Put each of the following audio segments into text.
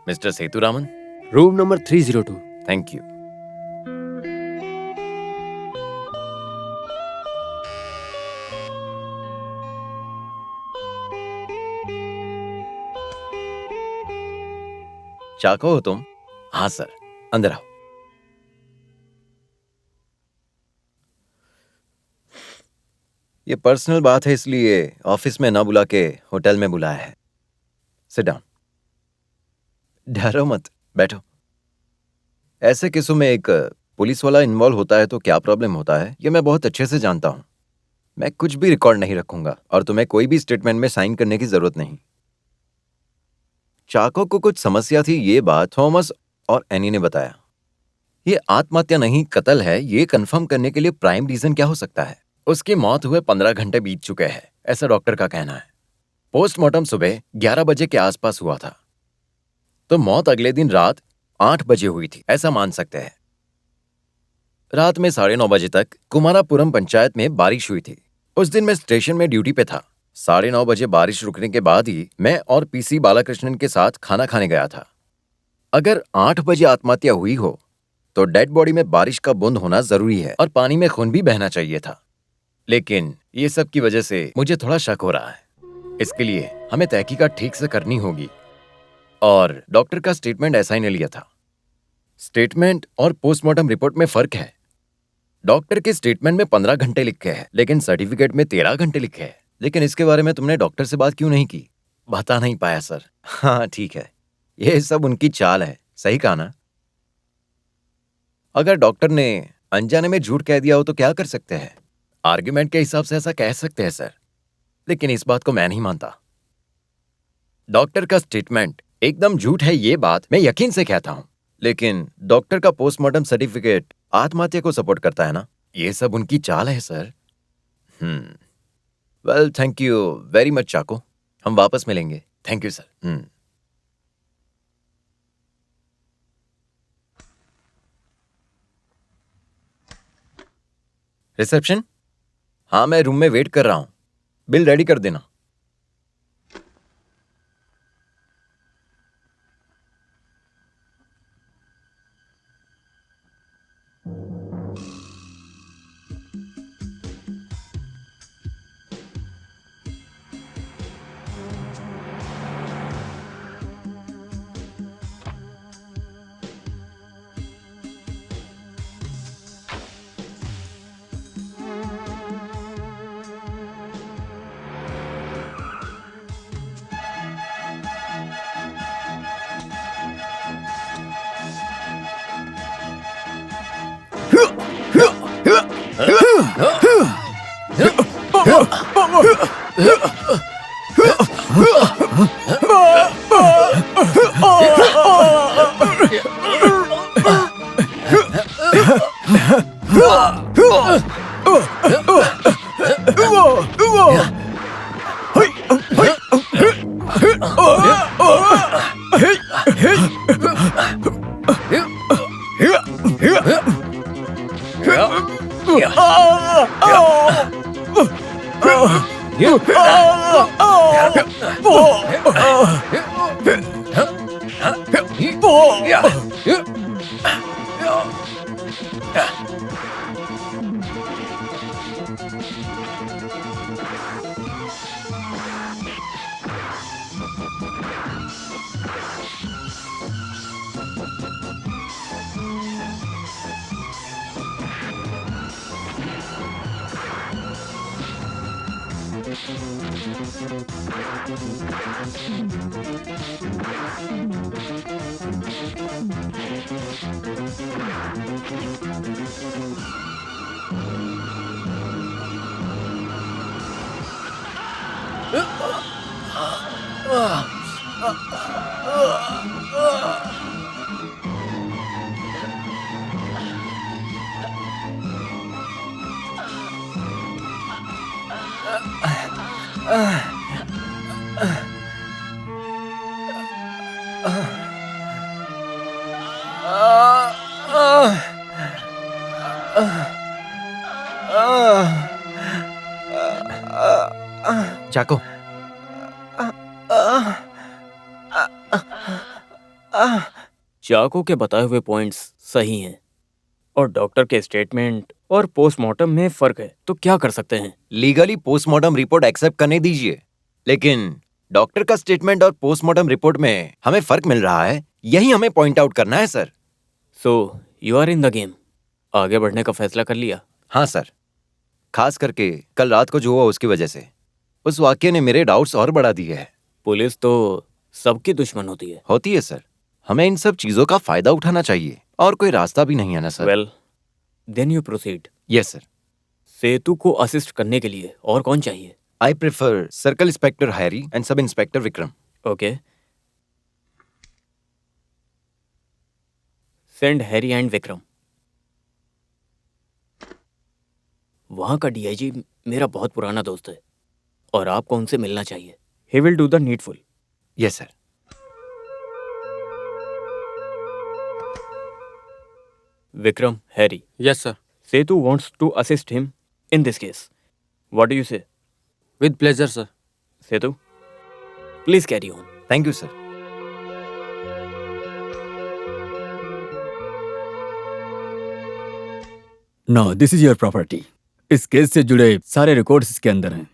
Mister Sethuraman, room number 302। Thank you. Chacko हो तुम? हाँ सर, अंदर आओ। ये पर्सनल बात है, इसलिए ऑफिस में ना बुला के होटल में बुलाया है। Sit down. डरो मत, बैठो। ऐसे केसों में एक पुलिस वाला इन्वॉल्व होता है तो क्या प्रॉब्लम होता है ये मैं बहुत अच्छे से जानता हूं। मैं कुछ भी रिकॉर्ड नहीं रखूंगा और तुम्हें कोई भी स्टेटमेंट में साइन करने की जरूरत नहीं। चाको को कुछ समस्या थी, ये बात थॉमस और एनी ने बताया। ये आत्महत्या नहीं कत्ल है, ये कंफर्म करने के लिए प्राइम रीजन क्या हो सकता है? उसकी मौत हुए 15 घंटे बीत चुके हैं, ऐसा डॉक्टर का कहना है। पोस्टमार्टम सुबह 11 बजे के आसपास हुआ था, तो मौत अगले दिन रात 8 बजे हुई थी, ऐसा मान सकते हैं। रात में 9:30 बजे तक कुमारापुरम पंचायत में बारिश हुई थी। उस दिन मैं स्टेशन में ड्यूटी पे था। 9:30 बजे बारिश रुकने के बाद ही मैं और पीसी बालाकृष्णन के साथ खाना खाने गया था। अगर 8 बजे आत्महत्या हुई हो तो डेड बॉडी में बारिश का बूंद होना जरूरी है और पानी में खून भी बहना चाहिए था। लेकिन ये सब की वजह से मुझे थोड़ा शक हो रहा है। इसके लिए हमें तहकीकात ठीक से करनी होगी और डॉक्टर का स्टेटमेंट ऐसा ही ने लिया था। स्टेटमेंट और पोस्टमार्टम रिपोर्ट में फर्क है। डॉक्टर के स्टेटमेंट में 15 घंटे लिखे हैं, लेकिन सर्टिफिकेट में 13 घंटे लिखे हैं। लेकिन इसके बारे में तुमने डॉक्टर से बात क्यों नहीं की? बता नहीं पाया सर। हाँ ठीक है, ये सब उनकी चाल है, सही कहा ना? अगर डॉक्टर ने अनजाने में झूठ कह दिया हो तो क्या कर सकते हैं? आर्ग्यूमेंट के हिसाब से ऐसा कह सकते हैं सर, लेकिन इस बात को मैं नहीं मानता। डॉक्टर का स्टेटमेंट एकदम झूठ है, ये बात मैं यकीन से कहता हूं, लेकिन डॉक्टर का पोस्टमार्टम सर्टिफिकेट आत्महत्या को सपोर्ट करता है ना। ये सब उनकी चाल है sir. Well, thank you very much Chacko. हम वापस मिलेंगे। Thank you sir. रिसेप्शन? हाँ, मैं रूम में वेट कर रहा हूं। बिल रेडी कर देना। चाको, चाको के बताए हुए पॉइंट्स सही हैं और डॉक्टर के स्टेटमेंट और पोस्टमार्टम में फर्क है, तो क्या कर सकते हैं? लीगली पोस्टमार्टम रिपोर्ट एक्सेप्ट करने दीजिए, लेकिन डॉक्टर का स्टेटमेंट और पोस्टमार्टम रिपोर्ट में हमें फर्क मिल रहा है, यही हमें पॉइंट आउट करना है sir. So you are in the game. आगे बढ़ने का फैसला कर लिया? हाँ सर, खास करके कल रात को जो हुआ उसकी वजह से। उस वाक्य ने मेरे डाउट्स और बढ़ा दिए हैं। पुलिस तो सबकी दुश्मन होती है सर, हमें इन सब चीजों का फायदा उठाना चाहिए और कोई रास्ता भी नहीं है ना sir. Well then you proceed. Yes sir. Sethu को असिस्ट करने के लिए और कौन चाहिए? I prefer circle inspector Harry and sub inspector Vikram. Okay, send Harry and Vikram. वहां का डीआईजी मेरा बहुत पुराना दोस्त है और आपको उनसे मिलना चाहिए। He will do the needful. Yes sir. Vikram, Harry, Yes, sir. Setu wants to assist him in this case. What do you say? With pleasure, sir. Setu, please carry on. Thank you sir. No, this is your property. इस case से जुड़े सारे records इसके अंदर हैं।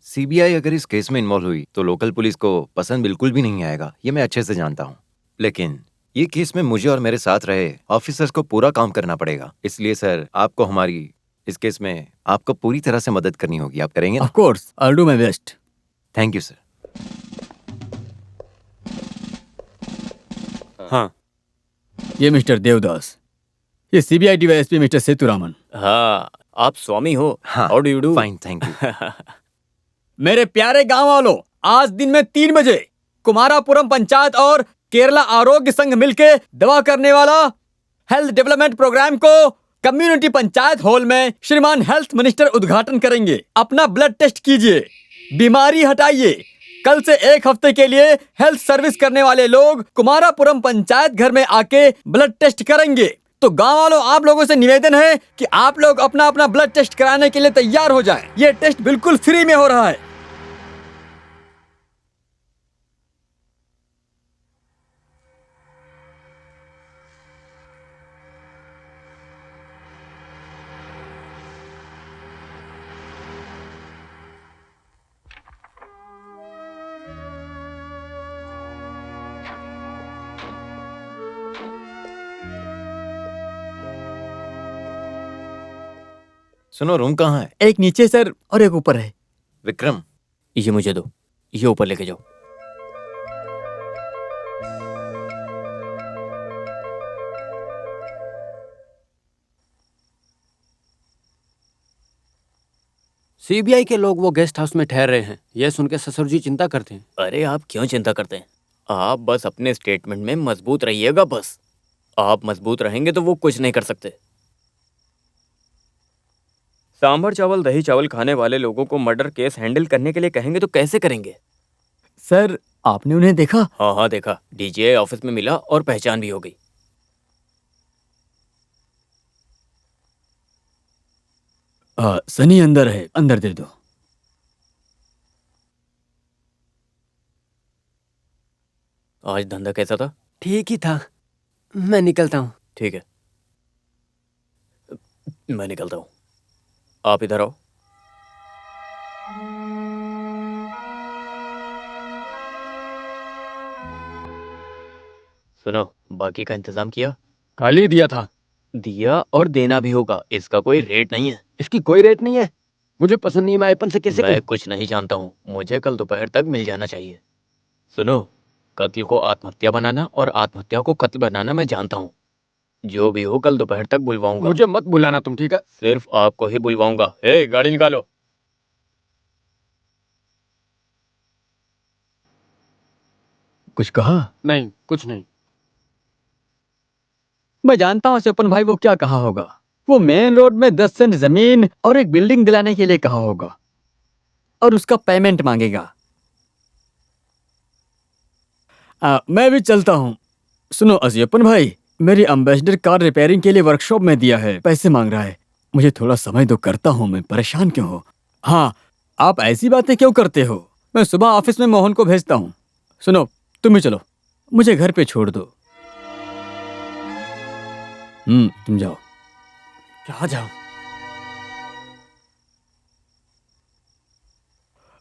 CBI अगर इस case में इन्वॉल्व हुई तो लोकल पुलिस को पसंद बिल्कुल भी नहीं आएगा, ये मैं अच्छे से जानता हूँ। लेकिन ये केस में मुझे और मेरे साथ रहे ऑफिसर्स को पूरा काम करना पड़ेगा, इसलिए सर आपको हमारी इस केस में आपको पूरी तरह से मदद करनी होगी। आप करेंगे ना? Of course, I will do my best. Thank you sir. हाँ, ये मिस्टर देवदास, ये सीबीआई डीवाईएसपी मिस्टर सेतुरामन। हाँ, आप स्वामी हो। हाँ, How do you do? Fine, thank you. मेरे प्यारे गांव वालों, आज दिन में 3 बजे कुमारापुरम पंचायत और केरला आरोग्य संघ मिलके दवा करने वाला हेल्थ डेवलपमेंट प्रोग्राम को कम्युनिटी पंचायत हॉल में श्रीमान हेल्थ मिनिस्टर उद्घाटन करेंगे। अपना ब्लड टेस्ट कीजिए, बीमारी हटाइए। कल से 1 हफ्ते के लिए हेल्थ सर्विस करने वाले लोग कुमारापुरम पंचायत घर में आके ब्लड टेस्ट करेंगे। तो गांव वालों, आप लोगों से निवेदन है कि आप लोग अपना अपना ब्लड टेस्ट कराने के लिए तैयार हो जाएं। ये टेस्ट बिल्कुल फ्री में हो रहा है। सुनो, रूम कहाँ है? एक नीचे सर और एक ऊपर है। विक्रम, ये मुझे दो, ये ऊपर लेके जाओ। सीबीआई के लोग वो गेस्ट हाउस में ठहर रहे हैं। ये सुन के ससुर जी चिंता करते हैं। अरे आप क्यों चिंता करते हैं? आप बस अपने स्टेटमेंट में मजबूत रहिएगा। बस आप मजबूत रहेंगे तो वो कुछ नहीं कर सकते। सांभर चावल दही चावल खाने वाले लोगों को मर्डर केस हैंडल करने के लिए कहेंगे तो कैसे करेंगे? सर, आपने उन्हें देखा? हाँ हाँ देखा, डीजीआई ऑफिस में मिला और पहचान भी हो गई। सनी अंदर है, अंदर दे दो। आज धंधा कैसा था? ठीक ही था। मैं निकलता हूँ। ठीक है, मैं निकलता हूँ। आप इधर आओ। सुनो, बाकी का इंतजाम किया? खाली दिया था। दिया और देना भी होगा, इसका कोई रेट नहीं है। इसकी कोई रेट नहीं है। मुझे पसंद नहीं, मैं अपन से कैसे मैं कहूं? कुछ नहीं जानता हूँ, मुझे कल दोपहर तक मिल जाना चाहिए। सुनो, कत्ल को आत्महत्या बनाना और आत्महत्या को कत्ल बनाना मैं जानता हूँ। जो भी हो कल दोपहर तक बुलवाऊंगा। मुझे मत बुलाना तुम, ठीक है? सिर्फ आपको ही बुलवाऊंगा। ए, गाड़ी निकालो। कुछ कहा? नहीं, कुछ नहीं। मैं जानता हूँ स्वपन भाई, वो क्या कहा होगा। वो मेन रोड में 10 सेंट जमीन और एक बिल्डिंग दिलाने के लिए कहा होगा और उसका पेमेंट मांगेगा। मैं भी चलता हूँ। सुनो अजयपन भाई, मेरी एम्बेसडर कार रिपेयरिंग के लिए वर्कशॉप में दिया है, पैसे मांग रहा है। मुझे थोड़ा समय दो, करता हूँ मैं, परेशान क्यों हो? हाँ, आप ऐसी बातें क्यों करते हो? मैं सुबह ऑफिस में मोहन को भेजता हूँ। सुनो, तुम ही चलो। मुझे घर पे छोड़ दो। तुम जाओ। क्या जाओ?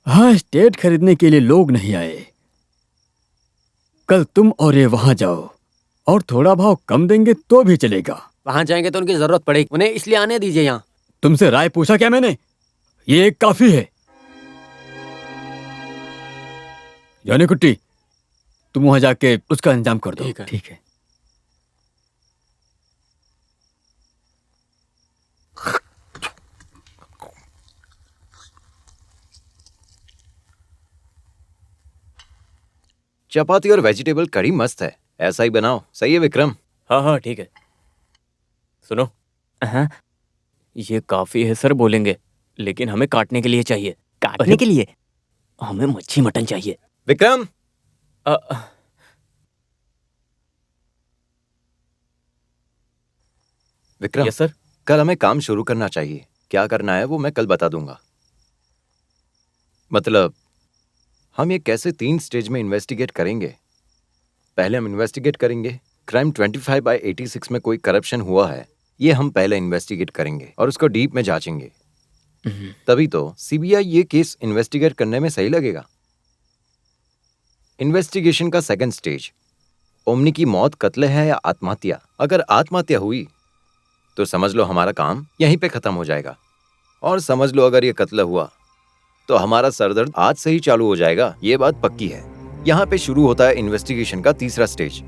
हाँ, स्टेट खरीदने के लिए लोग नहीं आए। कल तुम और ये वहां जाओ और थोड़ा भाव कम देंगे तो भी चलेगा। वहां जाएंगे तो उनकी जरूरत पड़ेगी, उन्हें इसलिए आने दीजिए यहाँ। तुमसे राय पूछा क्या मैंने? ये एक काफी है। जाने कुट्टी, तुम वहां जाके उसका इंतजाम कर दो। ठीक है। ठीक है। चपाती और वेजिटेबल करी मस्त है, ऐसा ही बनाओ। सही है विक्रम? हाँ हाँ ठीक है। सुनो, हाँ, ये काफी है सर बोलेंगे, लेकिन हमें काटने के लिए चाहिए। काटने के लिए? हमें मच्छी मटन चाहिए। Vikram, Vikram, yes sir. कल हमें काम शुरू करना चाहिए। क्या करना है वो मैं कल बता दूंगा। मतलब हम ये कैसे 3 स्टेज में इन्वेस्टिगेट करेंगे। पहले हम इन्वेस्टिगेट करेंगे क्राइम 25/86 में कोई करप्शन हुआ है, ये हम पहले इन्वेस्टिगेट करेंगे और उसको डीप में जांचेंगे। तभी तो सीबीआई ये केस इन्वेस्टिगेट करने में सही लगेगा। इन्वेस्टिगेशन का सेकंड स्टेज, ओमनी की मौत कत्ल है या आत्महत्या। अगर आत्महत्या हुई तो समझ लो हमारा काम यहीं पे खत्म हो जाएगा, और समझ लो अगर ये कत्ल हुआ तो हमारा सरदर्द आज से ही चालू हो जाएगा। ये बात पक्की है। यहाँ पे शुरू होता है इन्वेस्टिगेशन का तीसरा स्टेज।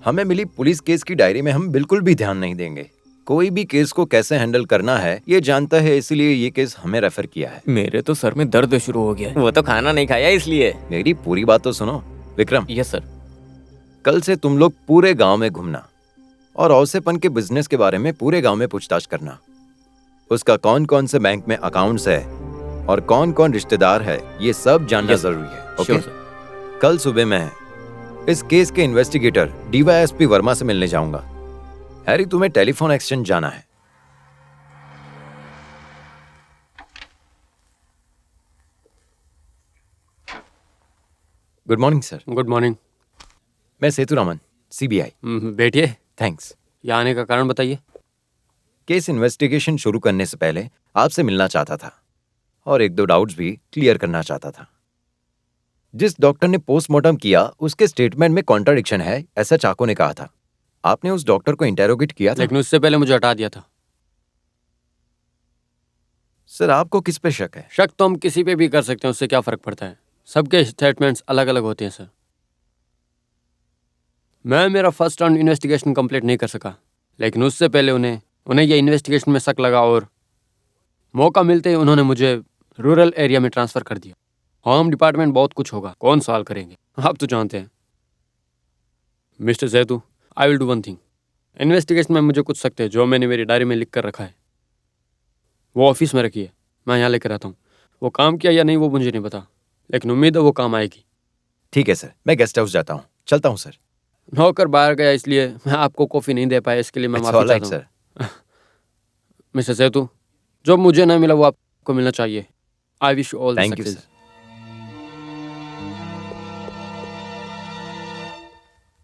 हमें मिली पुलिस केस की डायरी में हम बिल्कुल भी ध्यान नहीं देंगे। कोई भी केस को कैसे हैंडल करना है ये जानता है, इसीलिए ये केस हमें रेफर किया है। मेरे तो सर में दर्द शुरू हो गया है। वो तो खाना नहीं खाया इसलिए। मेरी पूरी बात तो सुनो विक्रम। Yes sir. कल से तुम लोग पूरे गांव में घूमना और औसेपन के बिजनेस के बारे में पूरे गांव में पूछताछ करना। उसका कौन कौन से बैंक में अकाउंट्स है और कौन कौन रिश्तेदार है, ये सब जानना जरूरी है। Okay Sure, sir. कल सुबह मैं इस केस के इन्वेस्टिगेटर डीवाईएसपी वर्मा से मिलने जाऊंगा। हैरी, तुम्हें टेलीफोन एक्सचेंज जाना है। Good morning sir. Good morning. मैं सेतुरामन, सीबीआई। बैठिए। थैंक्स। यहाँ आने का कारण बताइए। केस इन्वेस्टिगेशन शुरू करने से पहले आपसे मिलना चाहता था और 1-2 डाउट्स भी क्लियर करना चाहता था। जिस डॉक्टर ने पोस्टमार्टम किया उसके स्टेटमेंट में कॉन्ट्राडिक्शन है, ऐसा चाको ने कहा था। आपने उस डॉक्टर को इंटेरोगेट किया था? लेकिन उससे पहले मुझे हटा दिया था। सर, आपको किस पे शक है? शक तो हम किसी पे भी कर सकते हैं, उससे क्या फर्क पड़ता है। सबके स्टेटमेंट्स अलग अलग होते हैं सर। मैं मेरा फर्स्ट राउंड इन्वेस्टिगेशन कंप्लीट नहीं कर सका, लेकिन उससे पहले उन्हें ये इन्वेस्टिगेशन में शक लगा और मौका मिलते ही उन्होंने मुझे रूरल एरिया में ट्रांसफ़र कर दिया। होम डिपार्टमेंट बहुत कुछ होगा, कौन सवाल करेंगे, आप तो जानते हैं। Mister Jaitu, I will do one thing. Investigation में मुझे कुछ शक है जो मैंने मेरी डायरी में लिख कर रखा है, वो ऑफिस में रखी है, मैं यहाँ लेकर आता हूँ। वो काम किया या नहीं वो मुझे नहीं पता, लेकिन उम्मीद है वो काम आएगी। ठीक है सर, मैं गेस्ट हाउस जाता हूँ। चलता हूँ सर। नौकर बाहर गया इसलिए मैं आपको कॉफ़ी नहीं दे पाया, इसके लिए मैं माफ़ी चाहता हूँ। मिस्टर जैतू, जो मुझे ना मिला वो आपको मिलना चाहिए। I wish you all the thank you success. Sir.